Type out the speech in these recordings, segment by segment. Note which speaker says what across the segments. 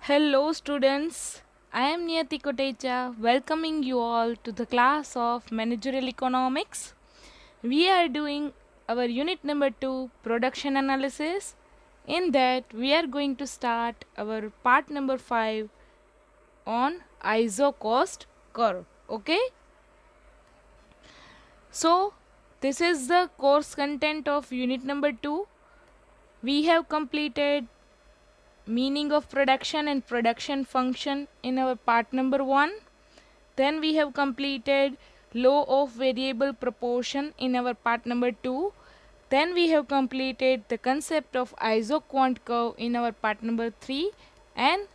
Speaker 1: Hello, students. I am Niyati Kotecha, welcoming you all to the class of Managerial Economics. We are doing our unit number 2, Production Analysis. In that, we are going to start our part number 5 on ISO cost curve. Okay? So, this is the course content of unit number 2. We have completed meaning of production and production function in our part number 1. Then we have completed law of variable proportion in our part number 2. Then we have completed the concept of isoquant curve in our part number 3. And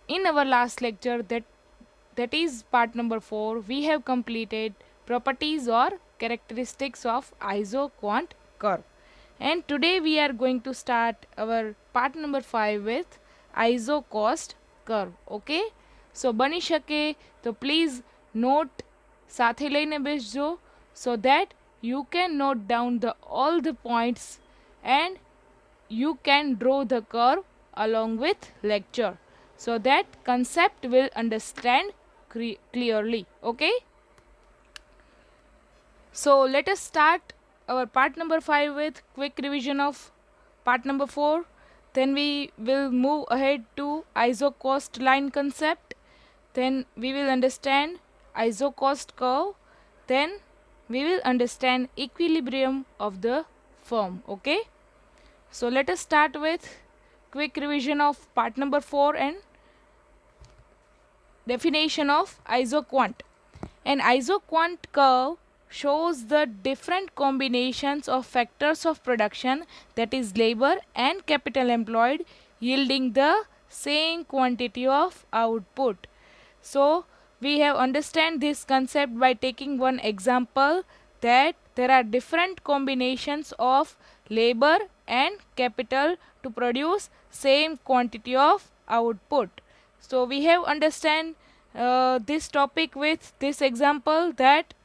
Speaker 1: in our last lecture, that is part number 4, we have completed properties or characteristics of isoquant curve. And today we are going to start our part number 5 with iso cost curve. Okay, so બની શકે તો please not સાથે લઈને બેસજો so that you can note down all the points and you can draw the curve along with lecture so that concept will understand clearly. Okay, so let us start our part number 5 with quick revision of part number 4. Then we will move ahead to iso cost line concept. Then we will understand iso cost curve. Then we will understand equilibrium of the firm. Okay, so let us start with quick revision of part number 4 and definition of isoquant. An isoquant curve shows the different combinations of factors of production, that is labor and capital employed, yielding the same quantity of output. So we have understand this concept by taking one example, that there are different combinations of labor and capital to produce same quantity of output. So we have understand this topic with this example, that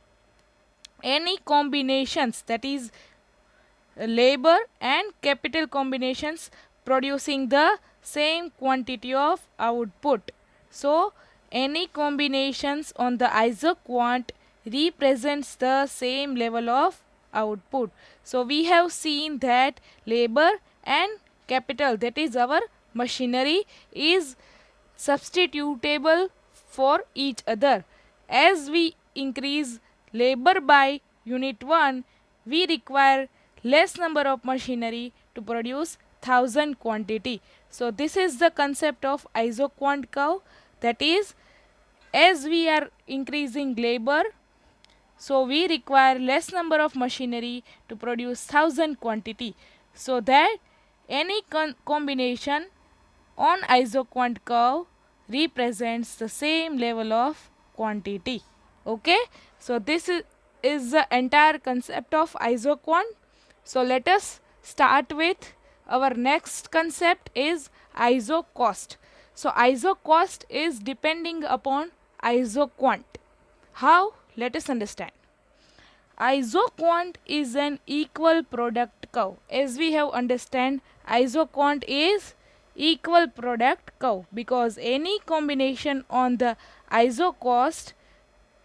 Speaker 1: any combinations, that is labor and capital combinations producing the same quantity of output. So any combinations on the isoquant represents the same level of output. So we have seen that labor and capital, that is our machinery, is substitutable for each other. As we increase labor by unit 1, we require less number of machinery to produce 1000 quantity. So this is the concept of isoquant curve, that is, as we are increasing labor, so we require less number of machinery to produce 1000 quantity, so that any combination on isoquant curve represents the same level of quantity. Okay, so this is the entire concept of isoquant. So let us start with our next concept is iso cost. So iso cost is depending upon isoquant. How? Let us understand. Isoquant is an equal product curve. As we have understand, isoquant is equal product curve because any combination on the iso cost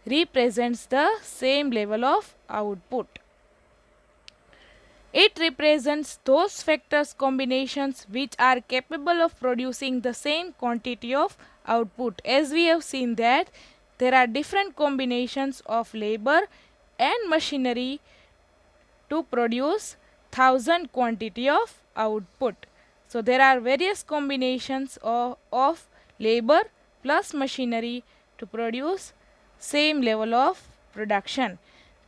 Speaker 1: represents the same level of output. It represents those factors combinations which are capable of producing the same quantity of output. As we have seen that there are different combinations of labor and machinery to produce 1000 quantity of output. So there are various combinations of labor plus machinery to produce same level of production.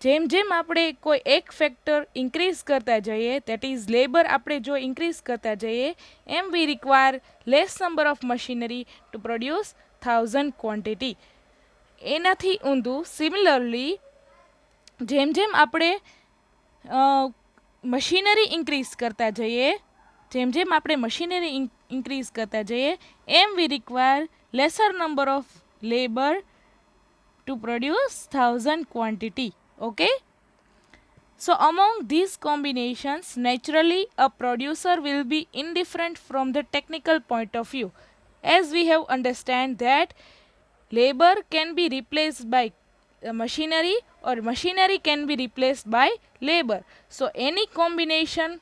Speaker 1: જેમ જેમ આપણે કોઈ એક factor increase કરતા જઈએ, that is labor આપણે જો increase કરતા જઈએ, એમ we require less number of machinery to produce 1000 quantity. એનાથી ઊંધું સિમિલરલી જેમ જેમ આપણે મશીનરી ઇન્ક્રીઝ કરતા જઈએ, જેમ જેમ આપણે મશીનરી ઇન્ક્રીઝ કરતા જઈએ, એમ we require lesser number of labor to produce 1000 quantity. Okay, so among these combinations, naturally a producer will be indifferent from the technical point of view. as we have understand that labor can be replaced by machinery or machinery can be replaced by labor. So any combination,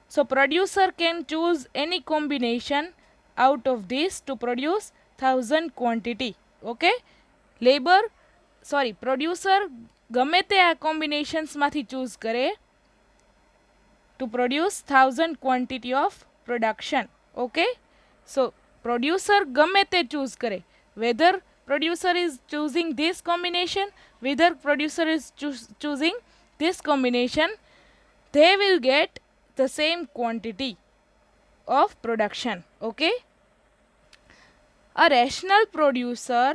Speaker 1: so producer can choose any combination out of this to produce 1000 quantity. Okay, labor producer ગમે તે આ combinations માથી choose કરે to produce 1000 quantity of production. Okay, so producer ગમે તે choose કરે, whether producer is choosing this combination, whether producer is choosing this combination, they will get the same quantity of production. Okay, a rational producer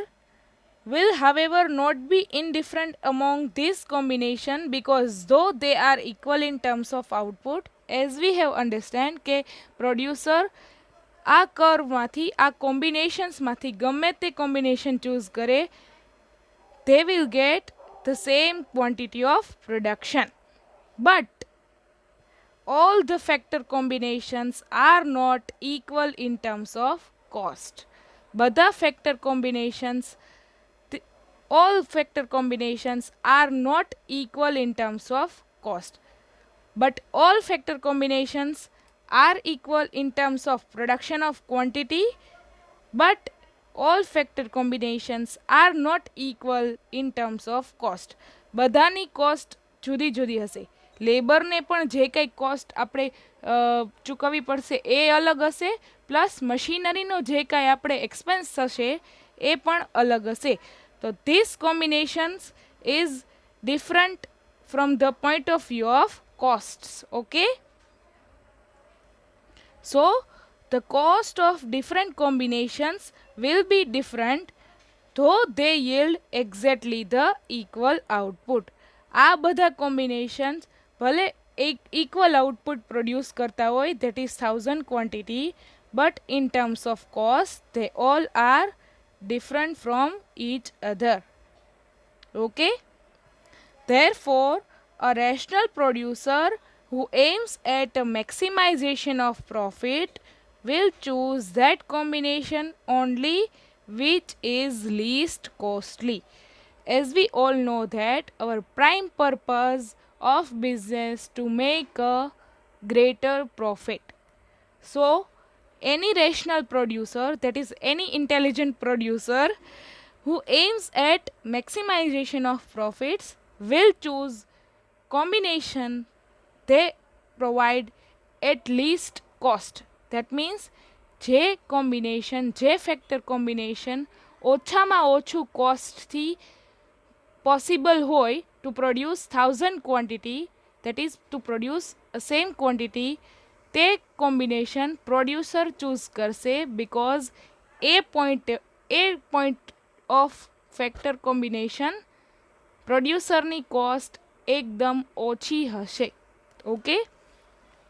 Speaker 1: will however not be indifferent among this combination because though they are equal in terms of output, as we have understand કે producer આ curve માથી આ combinations માથી ગમે તે combination choose કરે, they will get the same quantity of production. But all the factor combinations are not equal in terms of cost. બધા factor combinations, all factor combinations are not equal in terms of cost, but all factor combinations are equal in terms of production of quantity, but all factor combinations are not equal in terms of cost. બધાની cost જુદી જુદી હશે. લેબરને પણ જે કંઈ cost આપણે ચૂકવવી પડશે એ અલગ હશે, પ્લસ મશીનરીનો જે કાંઈ આપણે એક્સપેન્સ થશે એ પણ અલગ હશે. So this combinations is different from the point of view of costs. Okay, so the cost of different combinations will be different though they yield exactly the equal output. આ બધા combinations ભલે એક equal output produce કરતા હોય, that is 1000 quantity, but in terms of cost they all are different from each other. Okay, therefore a rational producer who aims at a maximization of profit will choose that combination only which is least costly. As we all know that our prime purpose of business to make a greater profit. So any rational producer, that is any intelligent producer who aims at maximization of profits will choose combination they provide at least cost. That means જે combination, જે factor combination ઓછામાં ઓછું કોસ્ટથી possible હોય to produce 1000 quantity, that is to produce a same quantity, તે combination producer choose કરશે because એ point of factor combination પ્રોડ્યુસરની કોસ્ટ એકદમ ઓછી હશે. Okay,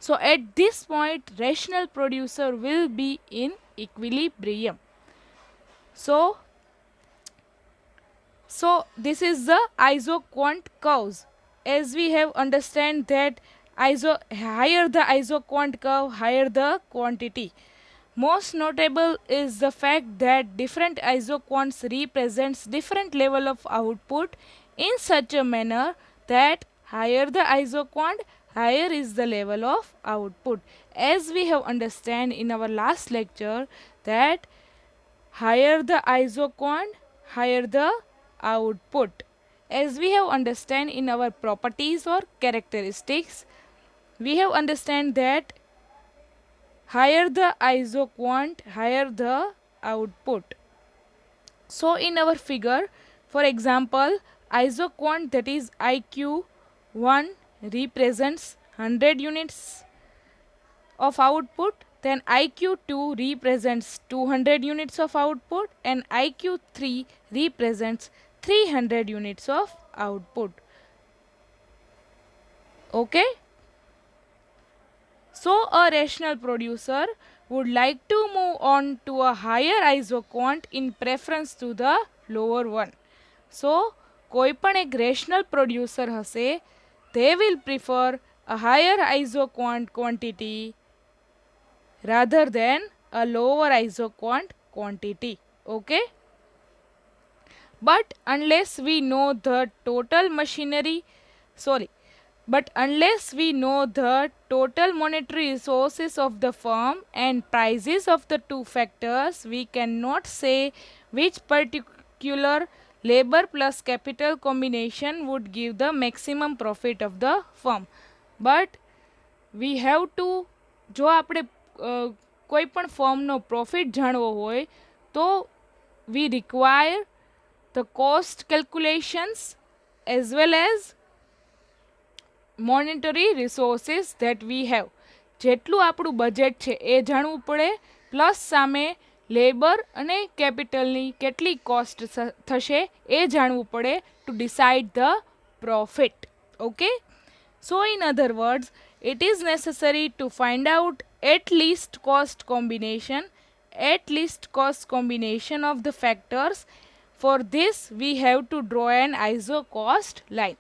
Speaker 1: so at this point rational producer will be in equilibrium. So this is the isoquant curves. As we have understand that higher the isoquant curve, higher the quantity. Most notable is the fact that different isoquants represents different level of output in such a manner that higher the isoquant, higher is the level of output. As we have understand in our last lecture that higher the isoquant, higher the output. As we have understand in our properties or characteristics, we have understand that higher the isoquant, higher the output. So in our figure, for example, isoquant, that is IQ1 represents 100 units of output, then IQ2 represents 200 units of output, and IQ3 represents 300 units of output. Okay, so a rational producer would like to move on to a higher isoquant in preference to the lower one. So કોઈ પણ એક rational producer હશે, they will prefer a higher isoquant quantity rather than a lower isoquant quantity. Okay, but unless we know the total machinery, sorry, but unless we know the total monetary resources of the firm and prices of the two factors, we cannot say which particular labor plus capital combination would give the maximum profit of the firm. But we have to, જો આપણે કોઈ પણ ફર્મનો profit જાણવો હોય તો we require the cost calculations as well as monetary resources that we have. જેટલું આપણું budget છે એ જાણવું પડે, પ્લસ સામે લેબર અને કેપિટલની કેટલી કોસ્ટ થશે એ જાણવું પડે two decide the profit. Okay, so in other words, it is necessary to find out at least cost combination of the factors. For this we have to draw an iso cost line.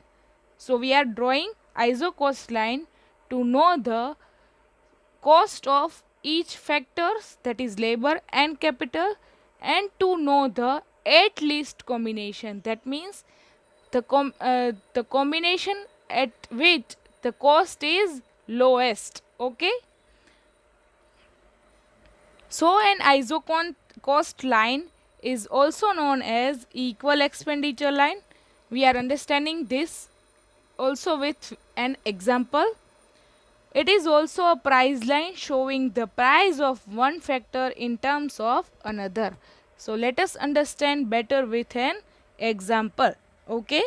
Speaker 1: So we are drawing iso cost line to know the cost of each factors, that is labor and capital, and to know the at least combination, that means the combination at which the cost is lowest. Okay, so an iso cost line is also known as equal expenditure line. We are understanding this also with an example. It is also a price line showing the price of one factor in terms of another. So let us understand better with an example. Okay,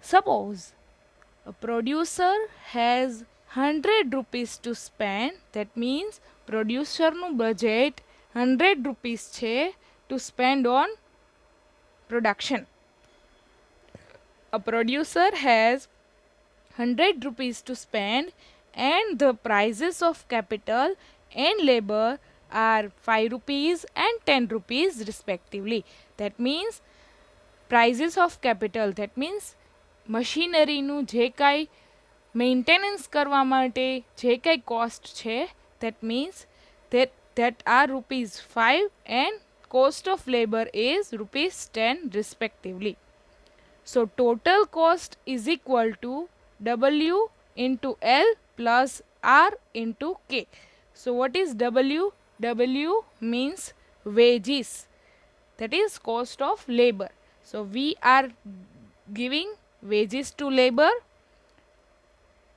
Speaker 1: suppose a producer has 100 rupees to spend. That means producer nu budget 100 rupees છે to spend on production. A producer has 100 rupees to spend and the prices of capital and labor are 5 rupees and 10 rupees respectively. That means prices of capital, that means મશીનરીનું જે કાંઈ maintenance કરવા માટે જે કાંઈ cost છે, that means that are rupees 5 and cost of labor is rupees 10 respectively. So total cost is equal to W into L plus R into K. So what is W? W means wages, that is cost of labor. So we are giving wages to labor,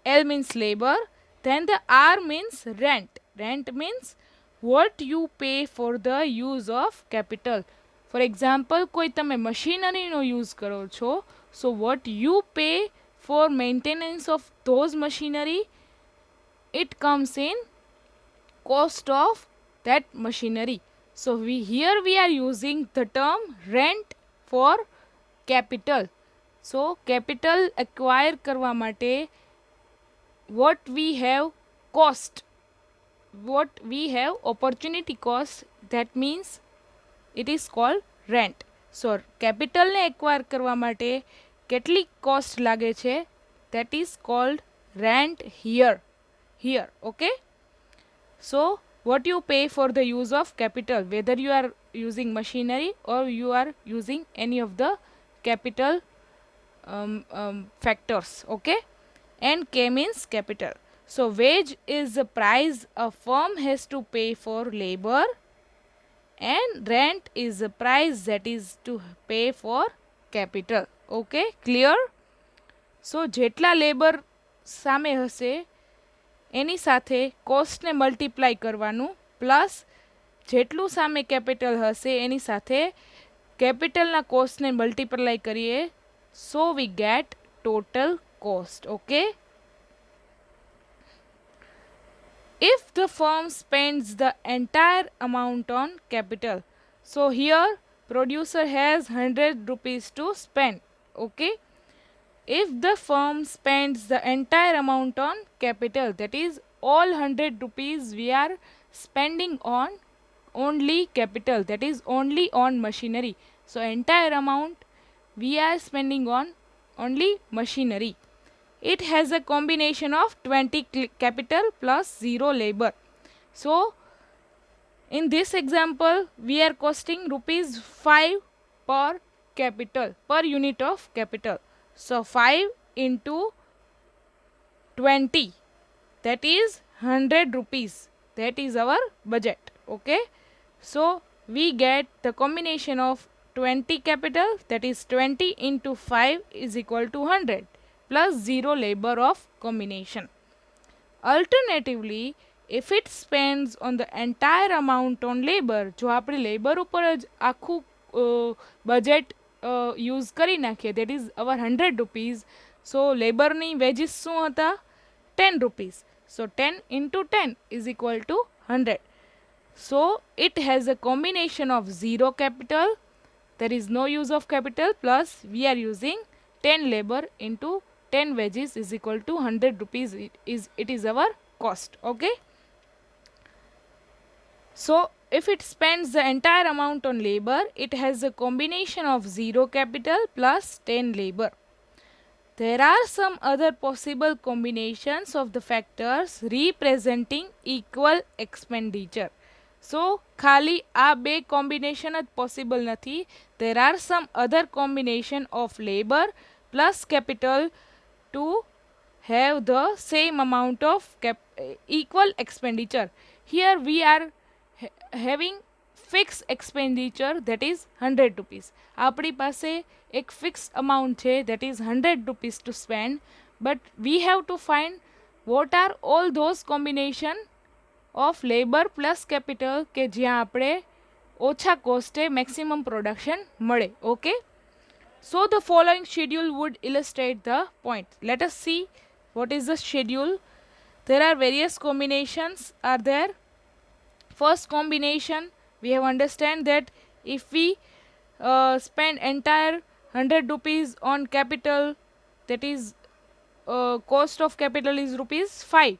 Speaker 1: L means labor, then the R means rent. Rent means what you pay for the use of capital. For example, કોઈ તમે મશીનરીનો use કરો છો, so what you pay for maintenance of those machinery, it comes in cost of that machinery. So here we are using the term rent for capital. So capital acquire કરવા માટે what we have cost, what we have opportunity cost, that means it is called rent. So capital ને acquire કરવા માટે કેટલી cost લાગે છે, that is called rent here. Okay, so what you pay for the use of capital, whether you are using machinery or you are using any of the capital factors. Okay, and K means capital. So wage is the price a firm has to pay for labor and rent is the price that is to pay for capital. Okay, clear? So જેટલા labour સામે હશે એની સાથે કોસ્ટને multiply કરવાનું, plus જેટલું સામે capital હશે એની સાથે કેપિટલના કોસ્ટને મલ્ટીપ્લાય કરીએ, so we get total cost. Okay, if the firm spends the entire amount on capital, so here producer has 100 rupees to spend. Okay, if the firm spends the entire amount on capital, that is all 100 rupees we are spending on only capital, that is only on machinery. So entire amount we are spending on only machinery. It has a combination of 20 capital plus 0 labor. So In this example we are costing rupees 5 per unit of capital. So 5 into 20, that is 100 rupees. That is our budget. Okay, so we get the combination of 20 capital, that is 20 into 5 is equal to 100 plus 0 labor of combination. Alternatively, if it spends on the entire amount on labor, જો આપણે labour ઉપર જ આખું budget use કરી નાખીએ, that is our 100 rupees, so લેબરની veggies શું હતા? 10 rupees. So 10 into 10 is equal to 100. So it has a combination of 0 capital, there is no use of capital, plus we are using 10 labor into 10 wages is equal to 100 rupees. It is our cost. Okay, so if it spends the entire amount on labor, it has a combination of 0 capital plus 10 labor. There are some other possible combinations of the factors representing equal expenditure. So ખાલી આ બે combination જ possible નથી. There are some other combination of labor plus capital to have the same amount of equal expenditure. Here we are having fixed expenditure, that is 100 rupees. આપણી પાસે એક fixed amount છે, that is 100 rupees to spend, but we have to find what are all those combination of labor plus capital કે જ્યાં આપણે ઓછા કોસ્ટે maximum production મળે. Okay, so the following schedule would illustrate the point. Let us see what is the schedule. There are various combinations are there. First combination, we have understand that if we spend entire 100 rupees on capital, that is cost of capital is rupees 5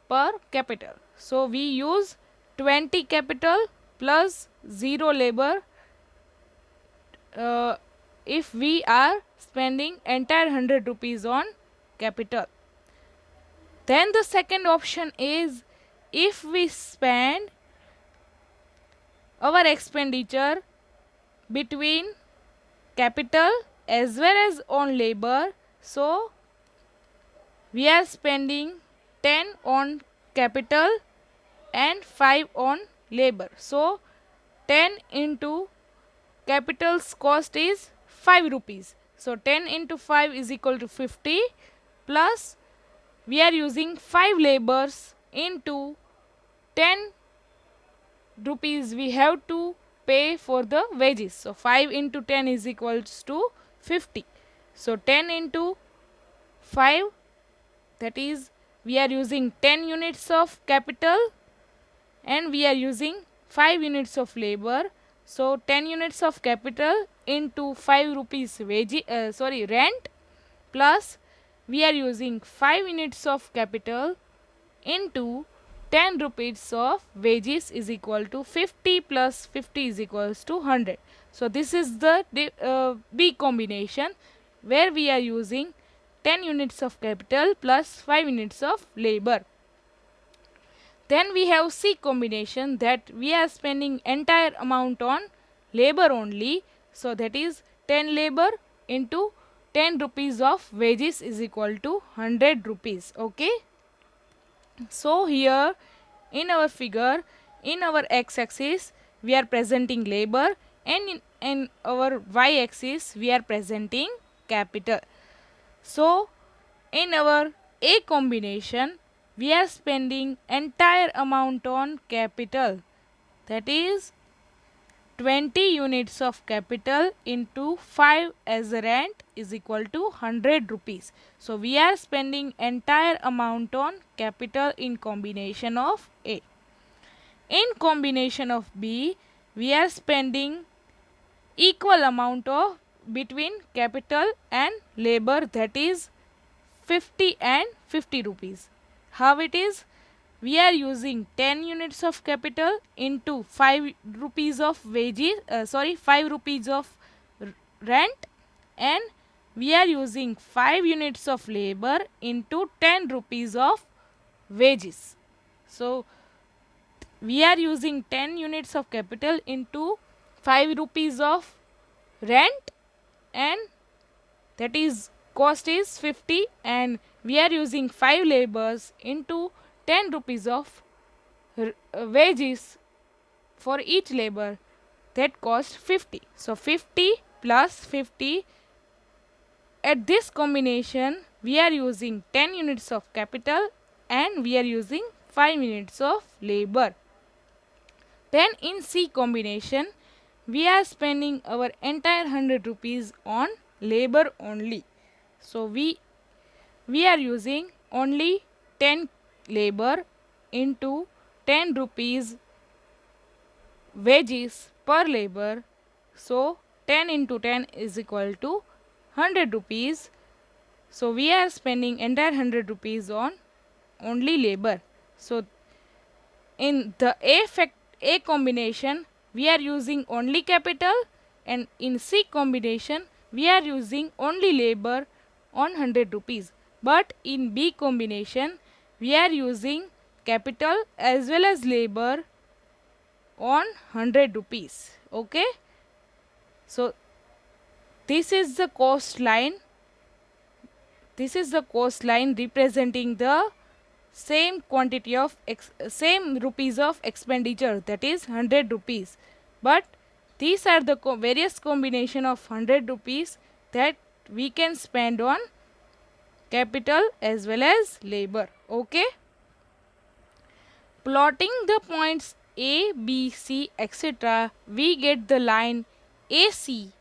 Speaker 1: per capital. So we use 20 capital plus 0 labor if we are spending entire 100 rupees on capital. Then the second option is, if we spend our expenditure between capital as well as on labor, so we are spending 10 on capital and 5 on labor. So 10 into capital's cost is 5 rupees. So 10 into 5 is equal to 50, plus we are using 5 labors into 10 rupees we have to pay for the wages. So 5 into 10 is equals to 50. So 10 into 5, that is we are using 10 units of capital and we are using 5 units of labor. So 10 units of capital into 5 rupees rent, plus we are using 5 units of capital into 10 rupees of wages is equal to 50 plus 50 is equals to 100. So this is the B combination, where we are using 10 units of capital plus 5 units of labor. Then we have C combination, that we are spending entire amount on labor only. So that is 10 labor into 10 rupees of wages is equal to 100 rupees. Okay, so here in our figure, in our x-axis we are presenting labor, and in our y-axis we are presenting capital. So in our A combination, we are spending entire amount on capital, that is 20 units of capital into 5 as a rent is equal to 100 rupees. So we are spending entire amount on capital in combination of A. In combination of B, we are spending equal amount of between capital and labor, that is 50 and 50 rupees. How it is? We are using 10 units of capital into 5 rupees of wages, 5 rupees of rent, and we are using 5 units of labor into 10 rupees of wages. So we are using 10 units of capital into 5 rupees of rent, and that is cost is 50, and we are using 5 labors into 10 rupees of wages for each labor, that cost 50. So 50 plus 50, at this combination we are using 10 units of capital and we are using 5 units of labor. Then in C combination, we are spending our entire 100 rupees on labor only. So we are using only 10 labor into 10 rupees wages per labor. So 10 into 10 is equal to 100 rupees. So we are spending entire 100 rupees on only labor. So in the A combination, we are using only capital, and in C combination we are using only labor on 100 rupees. But in B combination we are using capital as well as labor on 100 rupees. Okay. So this is the cost line. This is the cost line representing the same quantity of same rupees of expenditure, that is 100 rupees, but these are the various combination of 100 rupees that we can spend on capital as well as labor. Okay. Plotting the points A, B, C, etc., we get the line AC,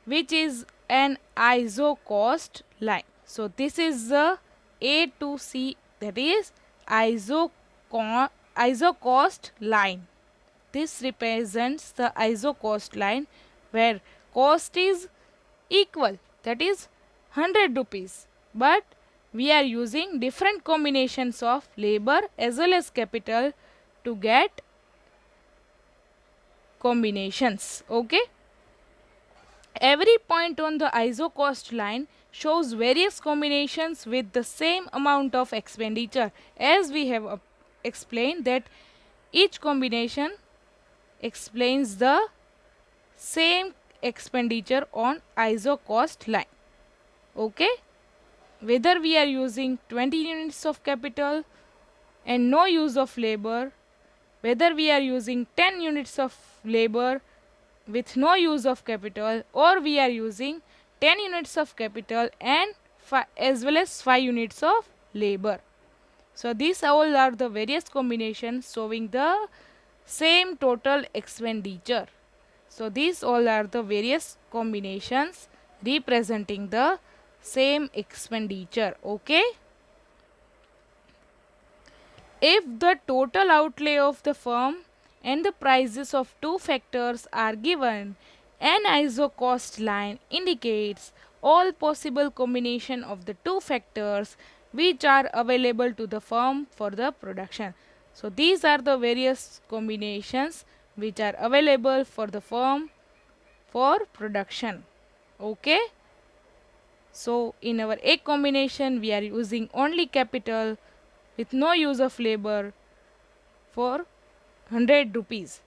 Speaker 1: which is an iso-cost line. So this is the A to C, that is iso-cost line. This represents the iso-cost line where cost is equal, that is 100 rupees, but we are using different combinations of labor as well as capital to get combinations. Okay. Every point on the iso-cost line shows various combinations with the same amount of expenditure, as we have explained that each combination explains the same expenditure on iso-cost line. Okay. Whether we are using 20 units of capital and no use of labor, whether we are using 10 units of labor with no use of capital, or we are using 10 units of capital and as well as 5 units of labor. So these all are the various combinations showing the same total expenditure. So these all are the various combinations representing the same expenditure. Okay. If the total outlay of the firm and the prices of two factors are given, an iso-cost line indicates all possible combination of the two factors which are available to the firm for the production. So these are the various combinations which are available for the firm for production. Okay. So in our A combination we are using only capital with no use of labor for 100 rupees.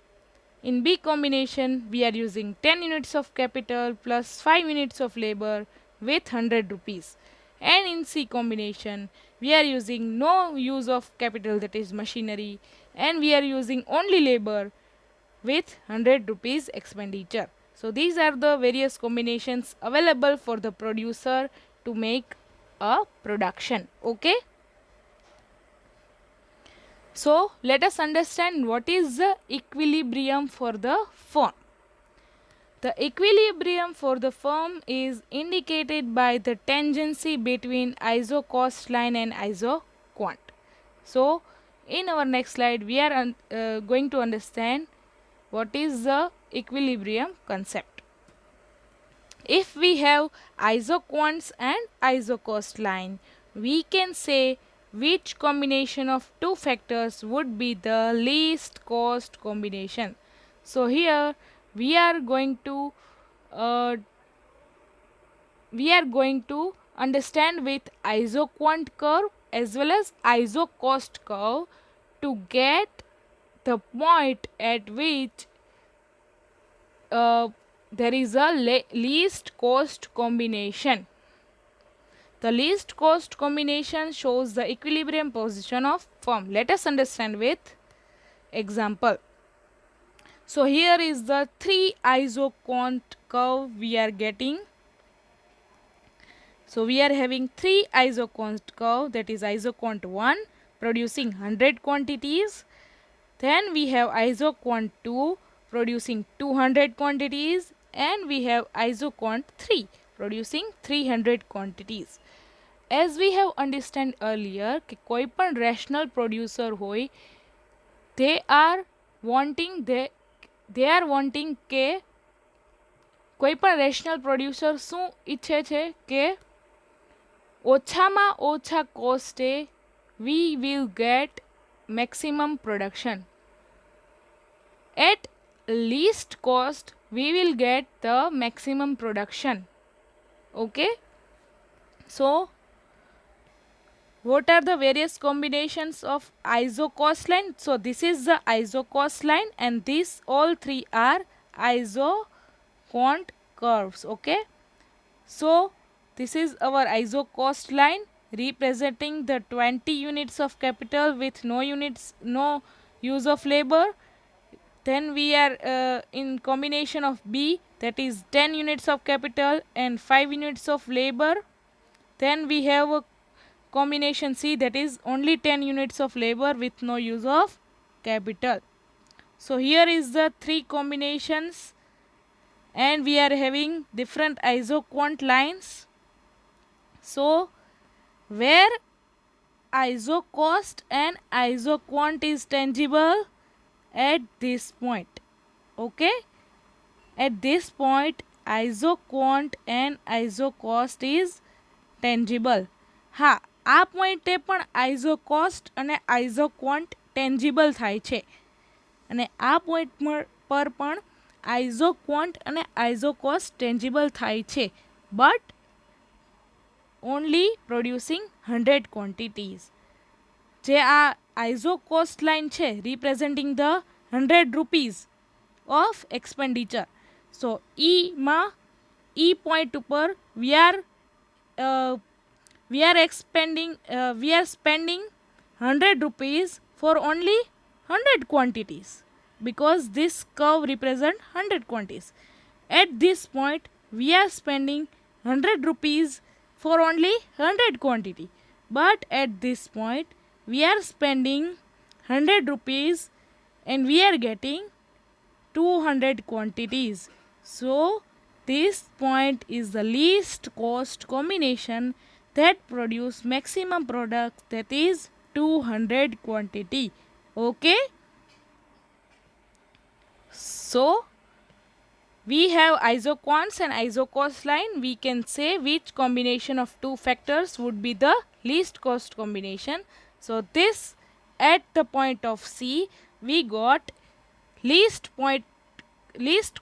Speaker 1: In B combination we are using 10 units of capital plus 5 units of labor with 100 rupees. And in C combination we are using no use of capital, that is machinery, and we are using only labor with 100 rupees expenditure. So these are the various combinations available for the producer to make a production. Okay. So let us understand what is the equilibrium for the firm. The equilibrium for the firm is indicated by the tangency between iso-cost line and iso-quant. So in our next slide we are going to understand what is the equilibrium concept. If we have iso-quants and iso-cost line, we can say which combination of two factors would be the least cost combination. So here we are going to understand with iso-quant curve as well as iso-cost curve to get the point at which there is a least cost combination. The least cost combination shows the equilibrium position of firm. Let us understand with example. So here is the 3 isoquant curve we are getting. So we are having 3 isoquant curve, that is isoquant 1 producing 100 quantities. Then we have isoquant 2 producing 200 quantities, and we have isoquant 3 producing 300 quantities. As we have understand earlier કે કોઈ પણ rational producer હોય they are wanting કે કોઈ પણ rational producer શું ઈચ્છે છે કે ઓછામાં ઓછા કોસ્ટે we will get maximum production. At least cost we will get the maximum production. Okay, so what are the various combinations of iso-cost line? So this is the iso-cost line, and these all three are isoquant curves. Okay, so this is our iso-cost line representing the 20 units of capital with no use of labor. Then we are in combination of B, that is 10 units of capital and 5 units of labor. Then we have a combination C, that is only 10 units of labor with no use of capital. So here is the 3 combinations, and we are having different isoquant lines. So where iso-cost and isoquant is tangible, at this point. Okay, at this point isoquant and iso-cost is tangible. હા, આ પોઈન્ટે પણ iso-cost અને isoquant tangible થાય છે, અને આ point પર પણ isoquant અને iso-cost tangible થાય છે, but only producing 100 quantities. જે આ iso-cost line છે representing the 100 rupees of expenditure. So E point ઉપર we are spending 100 rupees for only 100 quantities, because this curve represent 100 quantities. At this point we are spending 100 rupees for only 100 quantity, but at this point we are spending 100 rupees and we are getting 200 quantities. So this point is the least cost combination that produce maximum product, that is 200 quantity. Okay, so we have isoquants and iso-cost line. We can say which combination of two factors would be the least cost combination. So this, at the point of C we got least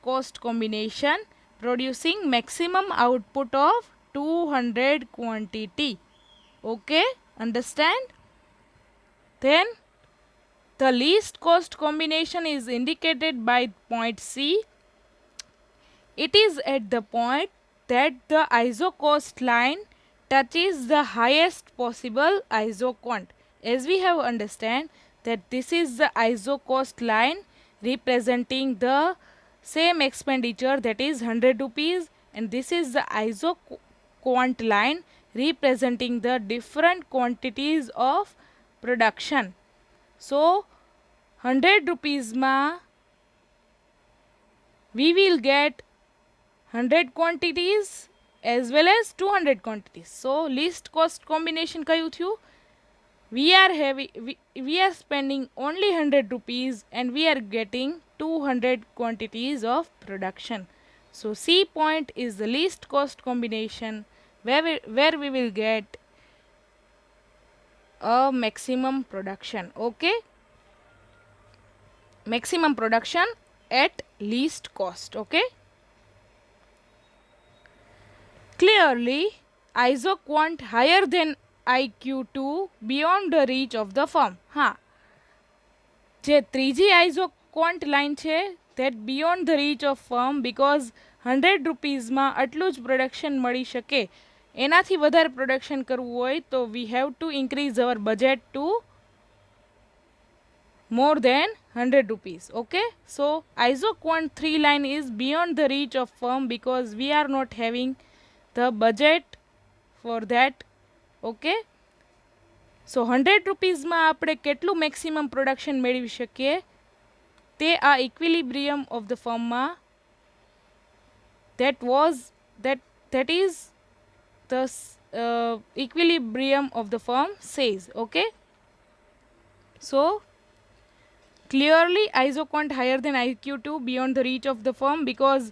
Speaker 1: cost combination producing maximum output of 200 quantity. Okay, understand? Then the least cost combination is indicated by point C. It is at the point that the iso-cost line touches the highest possible isoquant. As we have understand that this is the iso-cost line representing the same expenditure, that is 100 rupees, and this is the isoquant line representing the different quantities of production. So 100 rupees ma we will get 100 quantities as well as 200 quantities. So least cost combination કયું થયું? We are spending only 100 rupees and we are getting 200 quantities of production. So C point is the least cost combination where we will get a maximum production. Okay, maximum production at least cost. Okay, clearly isoquant higher than IQ2 beyond the reach of the firm. हाँ, જે ત્રીજી આઈઝો ક્વોન્ટ line છે that beyond the reach of firm because 100 રૂપીઝમાં આટલું જ production મળી શકે, એનાથી વધારે પ્રોડક્શન કરવું હોય તો we have to increase our budget to more than 100 rupees. Okay, so isoquant 3 line is beyond the reach of firm because we are not having the budget for that. Okay, so 100 rupees માં આપણે કેટલું maximum production મેળવી શકીએ તે આ equilibrium of the ફર્મમાં that is the equilibrium of the firm says. Okay, so clearly isoquant higher than IQ2 beyond the reach of the firm because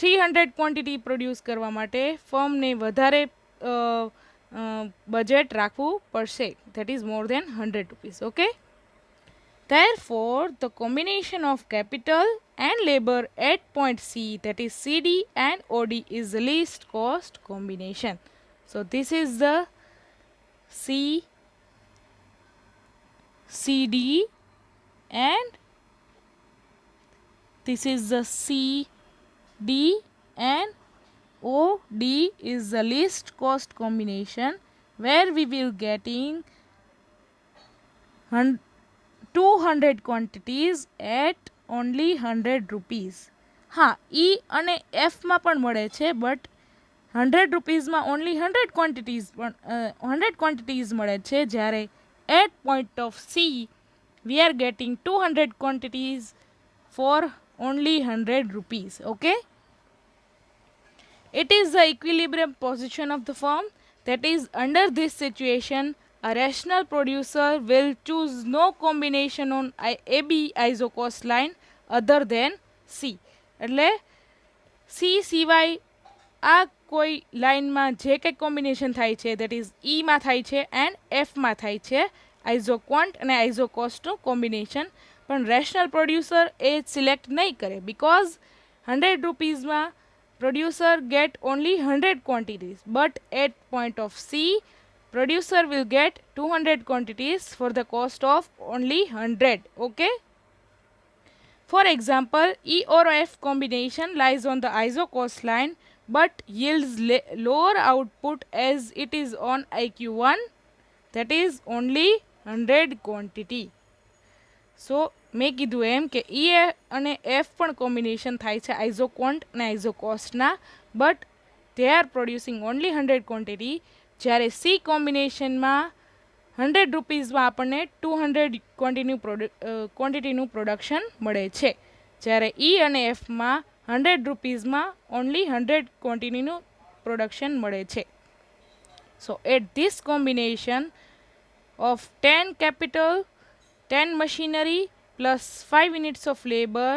Speaker 1: 300 quantity produce કરવા માટે firm ને વધારે budget રાખવું પડશે, that is more than 100 rupees. Okay, therefore the combination of capital and labor at point C, that is CD and OD, is the least cost combination. So this is the CD and this is the CD and OD is the least cost combination where we will getting 200 quantities at only 100 rupees. हाँ, E અને F માં પણ મળે છે but 100 rupees માં only 100 quantities 100 quantities મળે છે, જ્યારે at point of C we are getting 200 quantities for only 100 rupees. Okay, it is the equilibrium position of the firm, that is under this situation a rational producer will choose no combination on AB isocost line other than C. એટલે C સિવાય આ કોઈ લાઇનમાં જે કંઈ combination થાય છે that is E માં થાય છે એન્ડ F માં થાય છે આઇઝોક્વોન્ટ અને આઇઝોકોસ્ટનું કોમ્બિનેશન, પણ રેશનલ પ્રોડ્યુસર એ સિલેક્ટ નહીં કરે because 100 રૂપીઝમાં producer get only 100 quantities but at point of C producer will get 200 quantities for the cost of only 100. Okay, for example E or F combination lies on the isocost line but yields lower output as it is on IQ1, that is only 100 quantity. So મેં કીધું એમ કે E અને F પણ combination થાય છે isoquant અને આઇઝોકોસ્ટના but they are producing only 100 quantity, જ્યારે C કોમ્બિનેશનમાં 100 રૂપીઝમાં આપણને 200 ક્વોન્ટિટીનું પ્રોડક્શન મળે છે, જ્યારે E અને Fમાં 100 રૂપીઝમાં only 100 ક્વોન્ટિટીનું પ્રોડક્શન મળે છે. So at this combination of 10 capital, 10 machinery plus 5 units of labor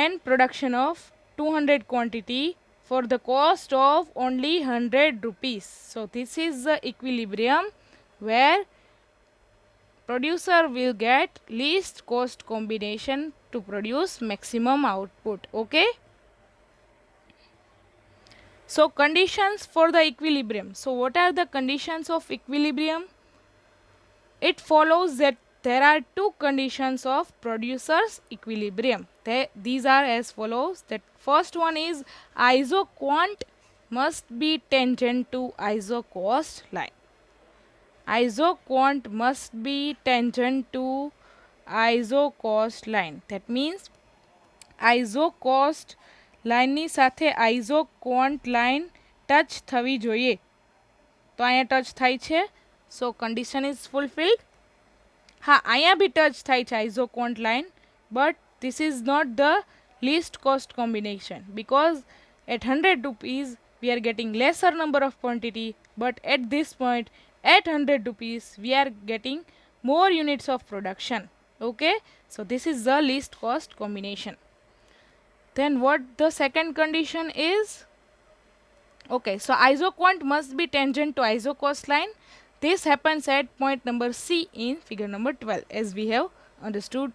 Speaker 1: and production of 200 quantity for the cost of only 100 rupees. So this is the equilibrium where producer will get least cost combination to produce maximum output. Okay, so conditions for the equilibrium. So what are the conditions of equilibrium? It follows that there are two conditions of producer's equilibrium. These are as follows. That first one is isoquant must be tangent to isocost line. Isoquant must be tangent to isocost line. That means isocost line ની સાથે isoquant line touch થવી જોઈએ. તો અહીંયા touch થાય છે, so condition is fulfilled. हाँ, અહીંયા भी touch થાય છે isoquant line but this is not the least cost combination because at 100 rupees we are getting lesser number of quantity but at this point at 100 rupees we are getting more units of production. Okay, so this is the least cost combination. Then what the second condition is? Okay, so isoquant must be tangent to isocost line. This happens at point number C in figure number 12 as we have understood.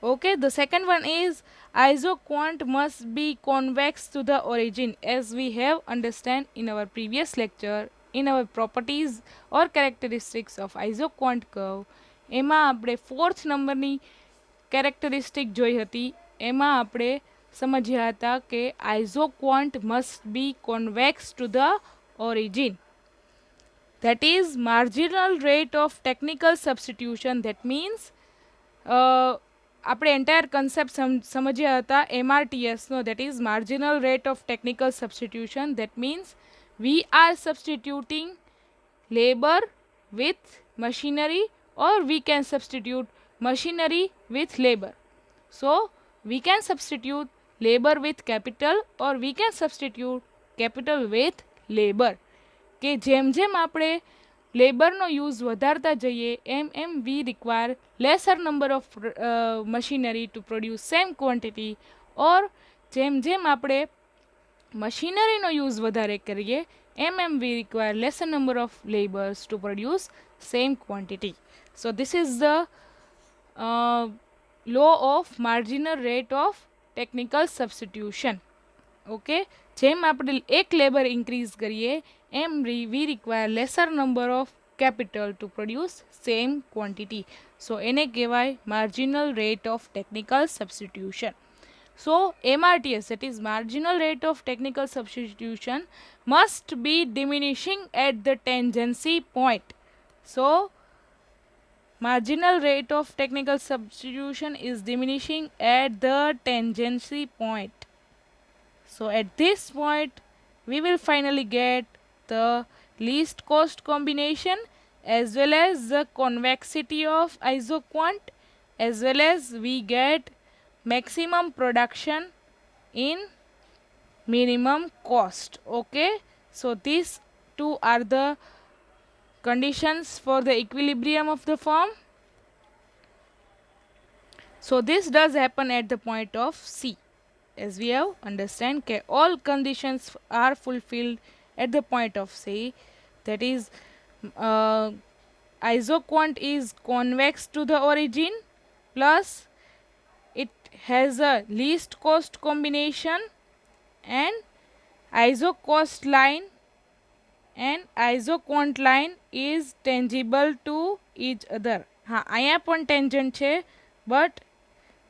Speaker 1: Okay, the second one is isoquant must be convex to the origin as we have understand in our previous lecture in our properties or characteristics of isoquant curve. એમાં આપણે 4th નંબરની characteristic જોઈ હતી. એમાં આપણે સમજ્યા હતા કે isoquant must be convex to the origin. That is marginal rate of technical substitution. That means આપણે એન્ટાયર કન્સેપ્ટ સમજ્યા હતા MRTSનો. That is marginal rate of technical substitution. That means we are substituting labor with machinery, or we can substitute machinery with labor. So we can substitute labor with capital, or we can substitute capital with labor. કે જેમ જેમ આપણે લેબરનો use વધારતા જઈએ એમ we require lesser number of machinery to produce same quantity, or જેમ જેમ આપણે મશીનરીનો યુઝ વધારે કરીએ એમ we require lesser number of labours to produce same quantity. So this is the law of marginal rate of technical substitution. Okay, જેમ આપણે એક લેબર ઇન્ક્રીઝ કરીએ એમ we require lesser number of capital to produce same quantity. So એને કહેવાય marginal rate of technical substitution. So MRTS, that is marginal rate of technical substitution, must be diminishing at the tangency point. So marginal rate of technical substitution is diminishing at the tangency point. So at this point we will finally get the least cost combination, as well as the convexity of isoquant, as well as we get maximum production in minimum cost. Okay, so these two are the conditions for the equilibrium of the firm. So this does happen at the point of C, as we have understand that all conditions are fulfilled at the point of C. That is isoquant is convex to the origin, plus it has a least cost combination, and isocost line and isoquant line is tangible to each other. हाँ, અહીંયા પણ tangent છે, but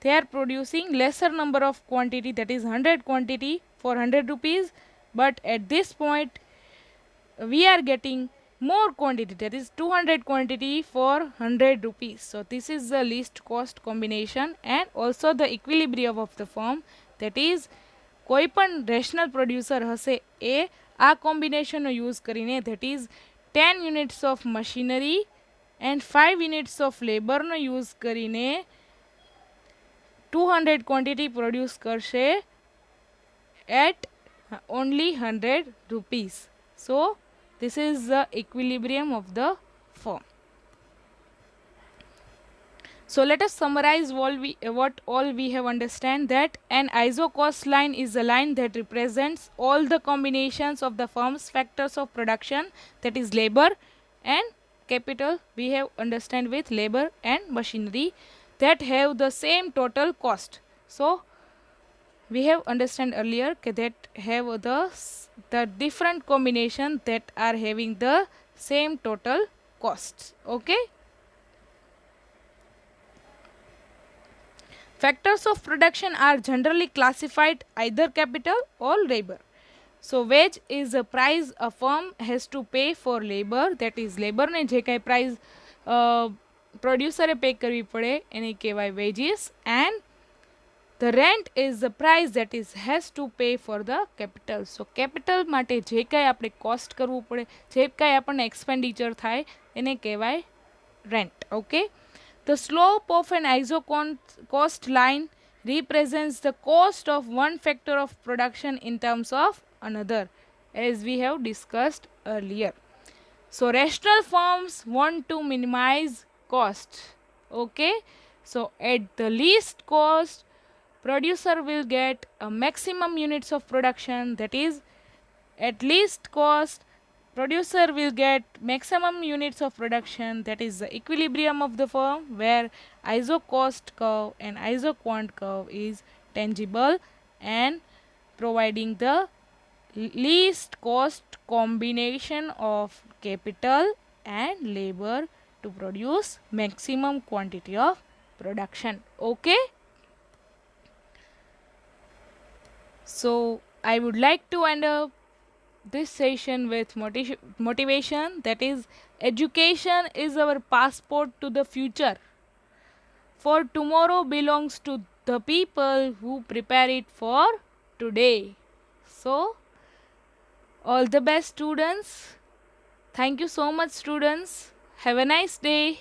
Speaker 1: they are producing lesser number of quantity, that is 100 quantity for 100 rupees, but at this point we are getting more quantity, that is 200 quantity for 100 rupees. So this is the least cost combination, and also the equilibrium of the firm. That is કોઈ પણ rational producer હશે એ આ કોમ્બિનેશનનો use કરીને, that is 10 units of machinery and 5 units of લેબરનો use કરીને 200 quantity produce કરશે at only 100 rupees. So this is the equilibrium of the firm. So let us summarize what all we have understand, that an isocost line is a line that represents all the combinations of the firm's factors of production, that is labor and capital. We have understand with labor and machinery that have the same total cost. So we have understand earlier that have the different combination that are having the same total costs. Okay. Factors of production are generally classified either capital or labor. So wage is a price a firm has to pay for labor, that is labor ને જે કાંઈ price પ્રોડ્યુસરે pay કરવી પડે એને કહેવાય wages, and the rent is the price that is has to pay for the capital. So capital માટે જે કાંઈ આપણે cost કરવું પડે, જે કાંઈ આપણને expenditure થાય એને કહેવાય rent. Okay. The slope of an isocost line represents the cost of one factor of production in terms of another, as we have discussed earlier. So rational firms want to minimize cost. Okay, so at the least cost, producer will get a maximum units of production, that is at least cost producer will get maximum units of production, that is the equilibrium of the firm, where isocost curve and isoquant curve is tangible and providing the least cost combination of capital and labor to produce maximum quantity of production. Okay. So I would like to end up this session with motivation, that is, education is our passport to the future, for tomorrow belongs to the people who prepare it for today. So all the best, students. Thank you so much, students. Have a nice day.